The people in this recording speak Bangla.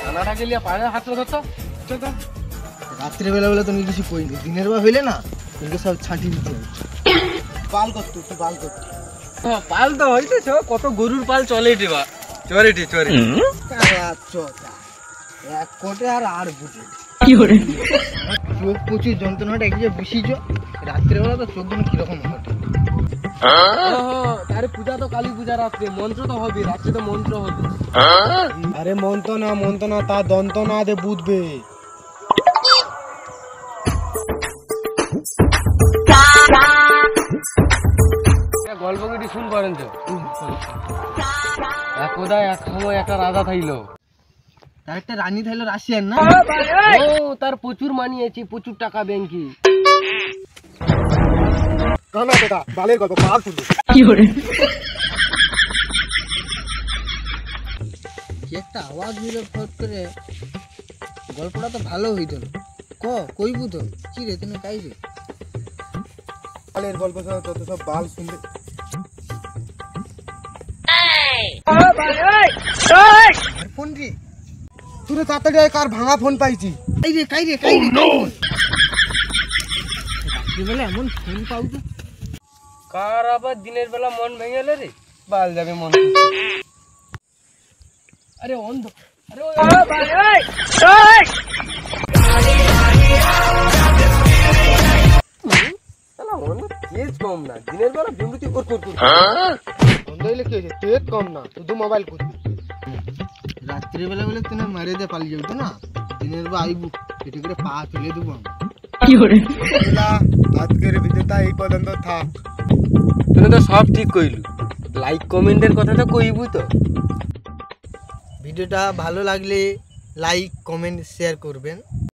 খানাটাকে লিয়ে পায়ে হাত ধরতো রাত্রিবেলা বেলা তুমি কিছু কইনি, দিনের বেলা হইলে না তোকে সব ছাঁটি দিতে হবে। পাল করতো তুই পাল করতো। পাল তো হইতেছ, কত গরুর পাল চলে টিবা চরেটি চরে এক কোটে আর বুঝে কি করে চোখ প্রচুর যন্ত্রণাটা এক যে বসিছ রাত্রিবেলা, তো চোখ গুলো কিরকম ঘটে। তারে পূজা তো কালী পূজা রাত্রে, মন্ত্র তো হবে রাত্রে, তো মন্ত্র হবে। আরে মন্ত না তা দন্ত না দে বুঝবে। গল্প কিছু শুন করেন তো। একদা এক সময় একটা রাজা থাইলো, তার একটা রানী থাইলো রাশিয়ান না। ও তার প্রচুর মানিয়েছি, প্রচুর টাকা ব্যাংকে। কানা দাদা বালের গল্প পাল শুনবে। কি করে কি একটা আওয়াজ দিল ফট করে, গল্পটা তো ভালো হইতো। কইবু তো কি রে তুমি কাইবে বালের গল্প তত সব বাল শুনবে। ফোন কি তুই তাড়াতাড়ি আয়, কার ভাঙা ফোন পাইছি। কাইরে রাত্রিবেলা এমন ফোন পাও তো। কার আবার দিনের বেলা মন ভেঙে এলে রে, বাল যাবে মন। আরে অন্ধ, আরে তেজ কম না, দিনের বেলা বিমৃতি অন্ধ হইলে কি হয়েছে, তেজ কম না, শুধু মোবাইল করবি। রাত্রিবেলা বলে তুই মারে দিয়ে পালিয়ে যাবি না, দিনের বেলা আইবু এটি করে পা তুলে দেবো। কি করে আজকের ভিডিওটা এই পর্যন্ত থাক। তুমি তো সব ঠিক কইলু, লাইক কমেন্টের কথা তো কইবু তো। ভিডিওটা ভালো লাগলে লাইক কমেন্ট শেয়ার করবেন।